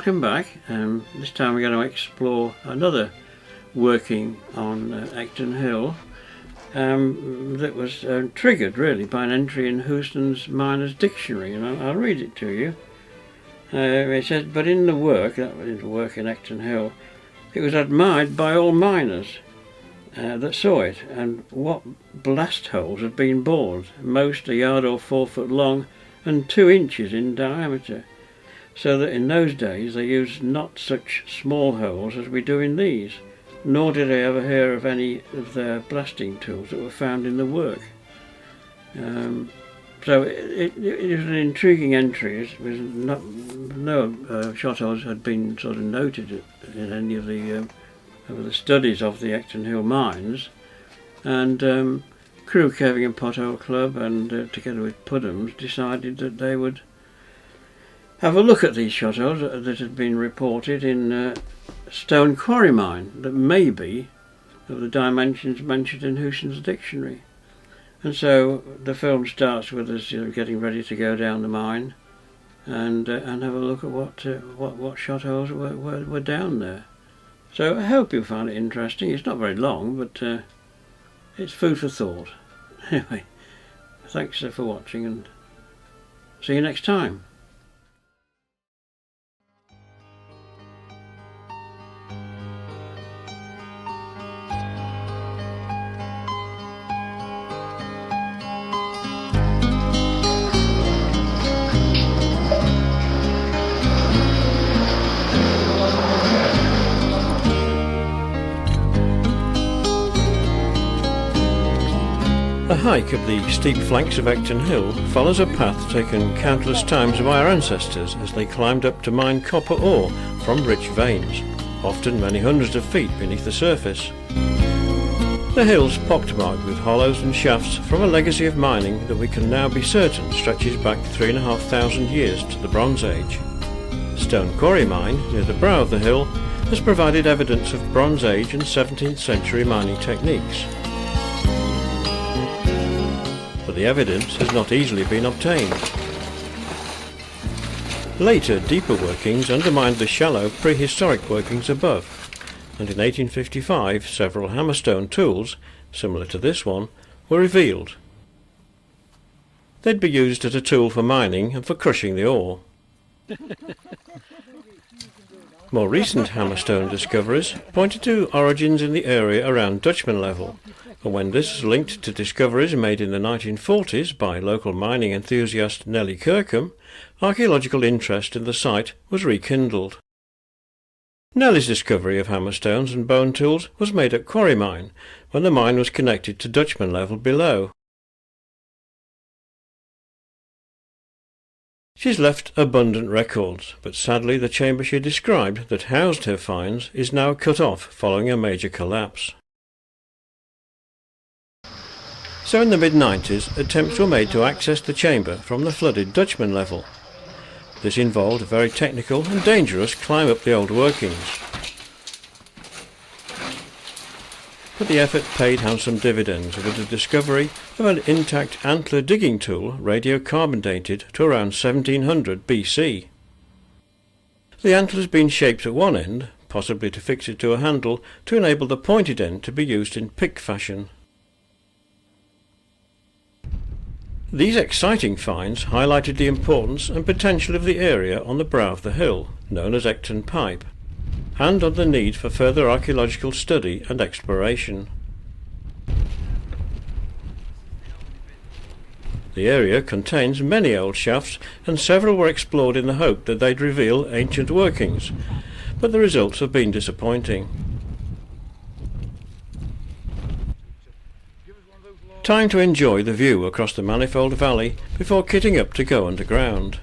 welcome back. This time we're going to explore another working on Ecton Hill that was triggered really by an entry in Houston's Miner's Dictionary, and I'll read it to you. It says, but in the work, that was the work in Ecton Hill, it was admired by all miners that saw it, and what blast holes had been bored, most a yard or 4 foot long and 2 inches in diameter, so that in those days they used not such small holes as we do in these, nor did I ever hear of any of their blasting tools that were found in the work. So it was an intriguing entry. It was no shot holes had been sort of noted in any of the studies of the Ecton Hill mines, and Crewe Caving and Pothole Club and together with Pudhams decided that they would have a look at these shot holes that had been reported in Stone Quarry Mine that may be of the dimensions mentioned in Houston's dictionary. And so the film starts with us getting ready to go down the mine and have a look at what shot holes were down there. So I hope you'll find it interesting. It's not very long, but it's food for thought. Anyway, thanks for watching, and see you next time. The hike up the steep flanks of Acton Hill follows a path taken countless times by our ancestors as they climbed up to mine copper ore from rich veins, often many hundreds of feet beneath the surface. The hill's pockmarked with hollows and shafts from a legacy of mining that we can now be certain stretches back 3,500 years to the Bronze Age. Stone Quarry Mine, near the brow of the hill, has provided evidence of Bronze Age and 17th century mining techniques. But the evidence has not easily been obtained. Later, deeper workings undermined the shallow prehistoric workings above, and in 1855 several hammerstone tools, similar to this one, were revealed. They'd be used as a tool for mining and for crushing the ore. More recent hammerstone discoveries pointed to origins in the area around Dutchman Level, and when this is linked to discoveries made in the 1940s by local mining enthusiast Nellie Kirkham, archaeological interest in the site was rekindled. Nellie's discovery of hammerstones and bone tools was made at Quarry Mine, when the mine was connected to Dutchman Level below. She's left abundant records, but sadly the chamber she described that housed her finds is now cut off following a major collapse. So in the mid-90s, attempts were made to access the chamber from the flooded Dutchman Level. This involved a very technical and dangerous climb up the old workings. But the effort paid handsome dividends with the discovery of an intact antler digging tool radiocarbon dated to around 1700 BC. The antler's been shaped at one end, possibly to fix it to a handle to enable the pointed end to be used in pick fashion. These exciting finds highlighted the importance and potential of the area on the brow of the hill, known as Ecton Pipe, and on the need for further archaeological study and exploration. The area contains many old shafts, and several were explored in the hope that they'd reveal ancient workings, but the results have been disappointing. Time to enjoy the view across the manifold valley before kitting up to go underground.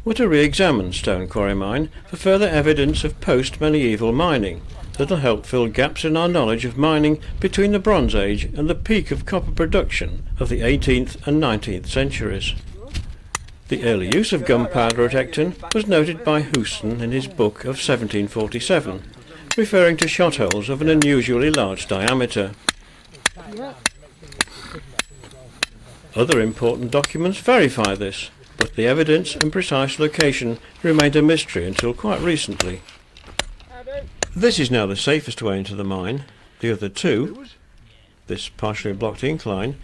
We're to re-examine Stone Quarry Mine for further evidence of post-medieval mining that'll help fill gaps in our knowledge of mining between the Bronze Age and the peak of copper production of the 18th and 19th centuries. The early use of gunpowder at Acton was noted by Houston in his book of 1747, referring to shot holes of an unusually large diameter. Other important documents verify this, but the evidence and precise location remained a mystery until quite recently. This is now the safest way into the mine. The other two, this partially blocked incline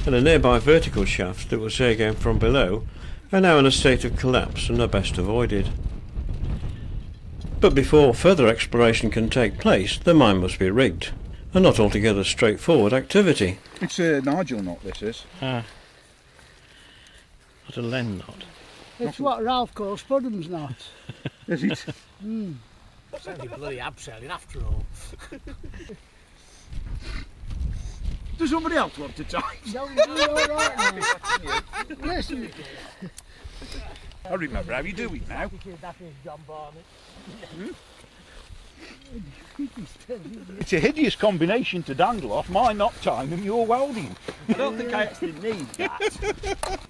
and a nearby vertical shaft that was again from below, are now in a state of collapse and are best avoided. But before further exploration can take place, the mine must be rigged, a not altogether straightforward activity. It's a Nigel knot, this is. Not a Len knot. It's what Ralph calls Pudham's knot. Is it? It's only bloody abseiling after all. Does somebody else want to tie? No, you're all right now. Listen. I remember how you do it now. That is John Barnett. It's a hideous combination to dangle off. My knot tying and your welding. I don't think I actually need that.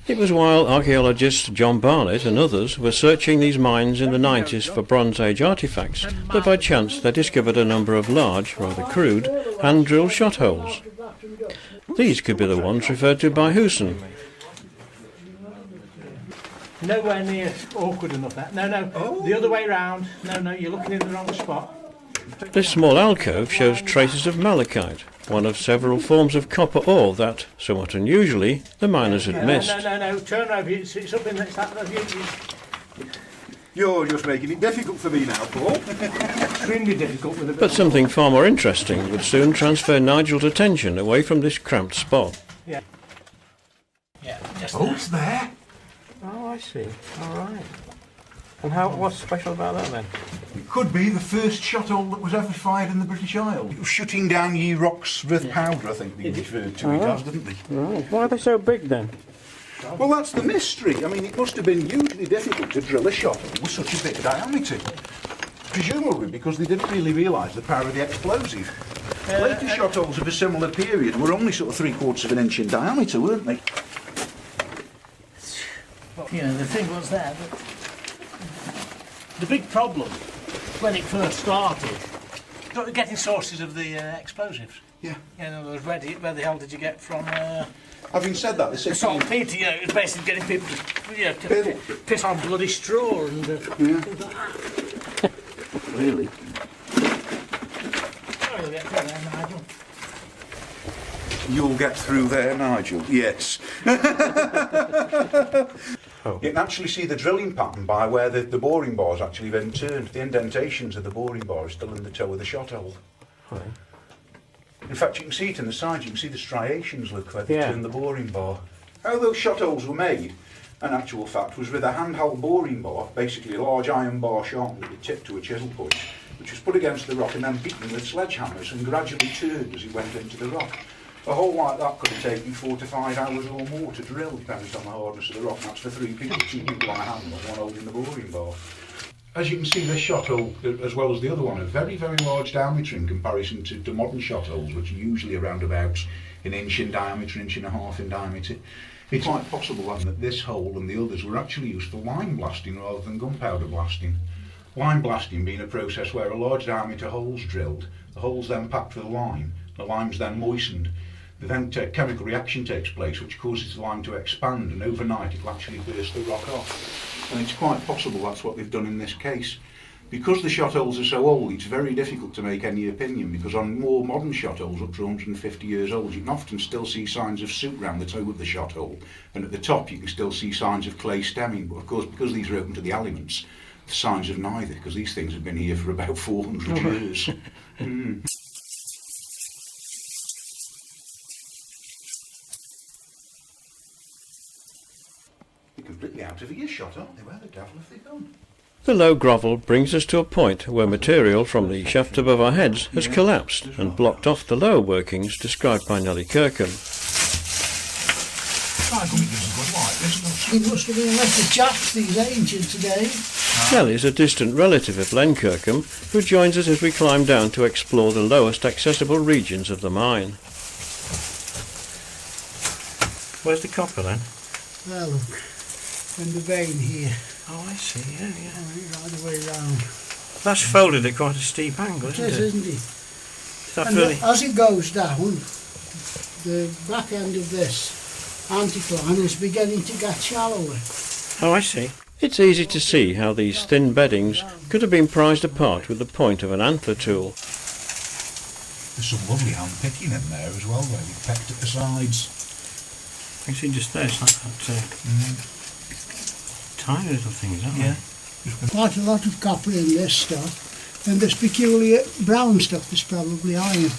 It was while archaeologists John Barnett and others were searching these mines in the 90s for Bronze Age artefacts that by chance they discovered a number of large, rather crude, hand-drilled shot holes. These could be the ones referred to by Hewson. Nowhere near awkward enough that. No, the other way round. No, you're looking in the wrong spot. This small alcove shows traces of malachite, one of several forms of copper ore that, somewhat unusually, the miners had missed. No, turn over, it's up in that. You're just making it difficult for me now, Paul. Extremely difficult with a bit. But something far more interesting would soon transfer Nigel's attention away from this cramped spot. Yeah, just Oh, it's there. Oh, I see. All right. And what's special about that then? It could be the first shot hole that was ever fired in the British Isles. It was shooting down ye rocks with powder, I think they referred to it as, didn't they? Right. Why are they so big then? Well, that's the mystery. I mean, it must have been hugely difficult to drill a shot hole with such a big diameter. Presumably because they didn't really realise the power of the explosive. Later shot holes of a similar period were only sort of 3/4 of an inch in diameter, weren't they? You know, the thing was there, but the big problem when it first started, getting sources of the explosives. Yeah. You know, where the hell did you get from? Having said that, the Saltpeter, you know, it was basically getting people to piss on bloody straw and things like that. Really? Oh, you'll get through there, Nigel. You'll get through there, Nigel. Yes. You can actually see the drilling pattern by where the boring bar is actually then turned. The indentations of the boring bar are still in the toe of the shot hole. Right. In fact, you can see it in the side. You can see the striations, look, where they turned the boring bar. How those shot holes were made, in actual fact, was with a handheld boring bar, basically a large iron bar sharpened at the tip to a chisel push, which was put against the rock and then beaten with sledgehammers and gradually turned as it went into the rock. A hole like that could have taken 4 to 5 hours or more to drill, depending on the hardness of the rock. And that's for 3 people, 2 people on a hand and one holding the boring bar. As you can see, this shot hole, as well as the other one, are very, very large diameter in comparison to modern shot holes, which are usually around about an inch in diameter, inch and a half in diameter. It's quite possible then that this hole and the others were actually used for lime blasting rather than gunpowder blasting. Lime blasting being a process where a large diameter hole's drilled, the hole's then packed with lime, the lime's then moistened. Then a chemical reaction takes place which causes the lime to expand, and overnight it'll actually burst the rock off. And it's quite possible that's what they've done in this case. Because the shot holes are so old, it's very difficult to make any opinion, because on more modern shot holes up to 150 years old, you can often still see signs of soot round the toe of the shot hole, and at the top you can still see signs of clay stemming. But of course, because these are open to the elements, the signs of neither, because these things have been here for about 400 years. Completely out of earshot, aren't they? Where the devil have they gone? The low grovel brings us to a point where material from the shaft above our heads has collapsed and blocked off the lower workings described by Nellie Kirkham. It must have been left the chaps, these ancient today. Nellie is a distant relative of Len Kirkham, who joins us as we climb down to explore the lowest accessible regions of the mine. Where's the copper then? Well, look, in the vein here. Oh, I see, yeah. Right the way round. That's folded at quite a steep angle, isn't it? Isn't it? Is that And really... as it goes down, the back end of this anticline was beginning to get shallower. Oh, I see. It's easy to see how these thin beddings could have been prized apart with the point of an antler tool. There's some lovely hand picking in there as well, where you've pecked at the sides. You see just there, it's like that tiny little things, aren't Yeah. they? Quite a lot of copper in this stuff, and this peculiar brown stuff that's probably iron,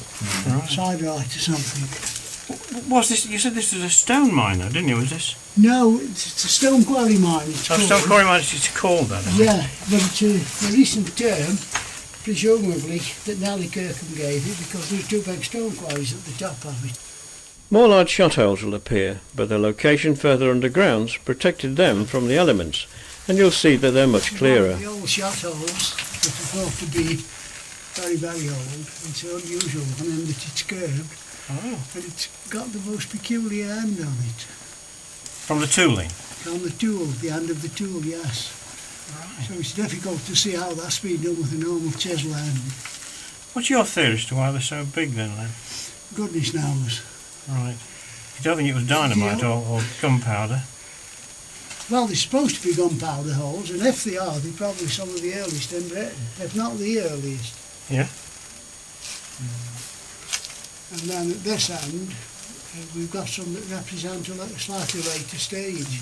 Right. siderite or something. Was this? You said this was a stone mine, though, didn't you? Was this? No, it's a stone quarry mine. It's Oh, called. stone quarry mine. It's called that. Isn't it? Yeah, but it's a recent term, presumably, that Nellie Kirkham gave it because there's two big stone quarries at the top of it. More large shotholes will appear, but their location further undergrounds protected them from the elements, and you'll see that they're much clearer. The old shotholes that are thought to be very, very old. It's an unusual one in that it's curved, Oh. and it's got the most peculiar end on it. From the tooling. On the tool, the end of the tool, yes. Right. So it's difficult to see how that's been done with a normal chisel end. What's your theory as to why they're so big then, Len? Goodness knows. Right. You don't think it was dynamite Yeah. or gunpowder? Well, they're supposed to be gunpowder holes, and if they are, they're probably some of the earliest in Britain, if not the earliest. Yeah. And then at this end, we've got some that represent a slightly later stage.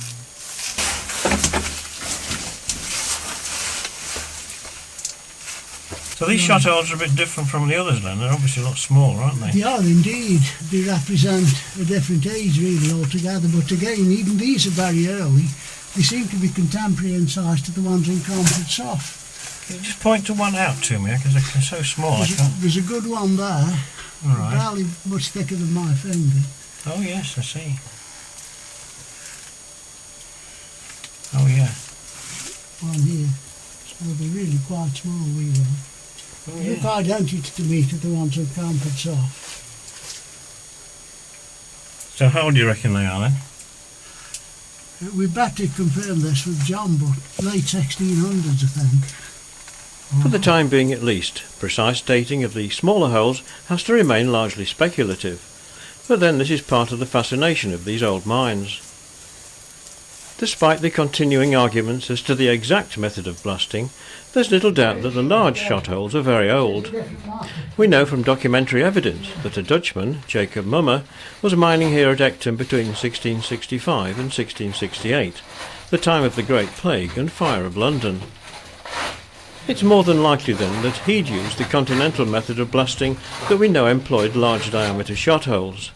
So these shotholes are a bit different from the others then. They're obviously a lot smaller, aren't they? They are indeed. They represent a different age really altogether, but again, even these are very early. They seem to be contemporary in size to the ones in Cromford Soft. Can you just point to one out to me, because they're so small I can't... There's a good one there, All right. barely much thicker than my finger. Oh yes, I see. Oh yeah. One here. So they're really quite small, really. Oh, They look yeah. identical to me to the ones in Cromford Soft. So how old do you reckon they are then? We better confirm this with John, but late 1600s, I think. For the time being at least, precise dating of the smaller holes has to remain largely speculative. But then this is part of the fascination of these old mines. Despite the continuing arguments as to the exact method of blasting, there's little doubt that the large shot holes are very old. We know from documentary evidence that a Dutchman, Jacob Mummer, was mining here at Acton between 1665 and 1668, the time of the Great Plague and Fire of London. It's more than likely then that he'd used the continental method of blasting that we know employed large diameter shot holes.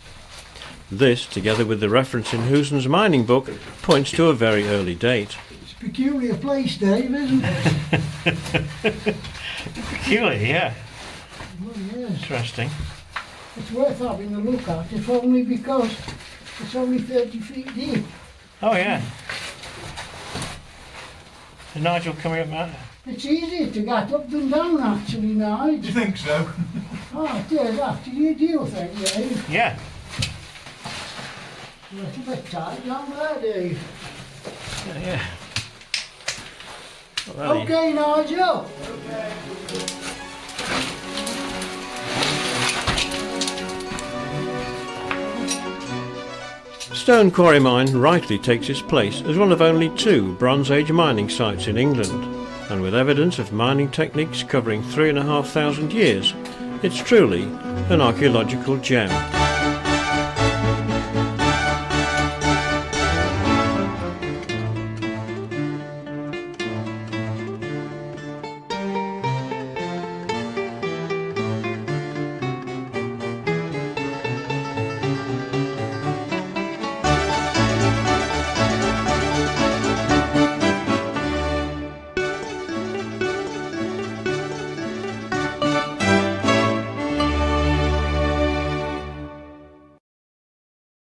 This, together with the reference in Houson's mining book, points to a very early date. It's a peculiar place, Dave, isn't it? Peculiar, yeah. Well, yes. Interesting. It's worth having a look at, if only because it's only 30 feet deep. Oh yeah. Is Nigel coming up that? It's easier to get up than down, actually, now. Do you think so? Oh, it is, actually. Do you think, Dave? Yeah. A little bit tight down there, Dave. Yeah. Well, Okay, Nigel. Stone Quarry Mine rightly takes its place as one of only 2 Bronze Age mining sites in England, and with evidence of mining techniques covering 3,500 years, it's truly an archaeological gem.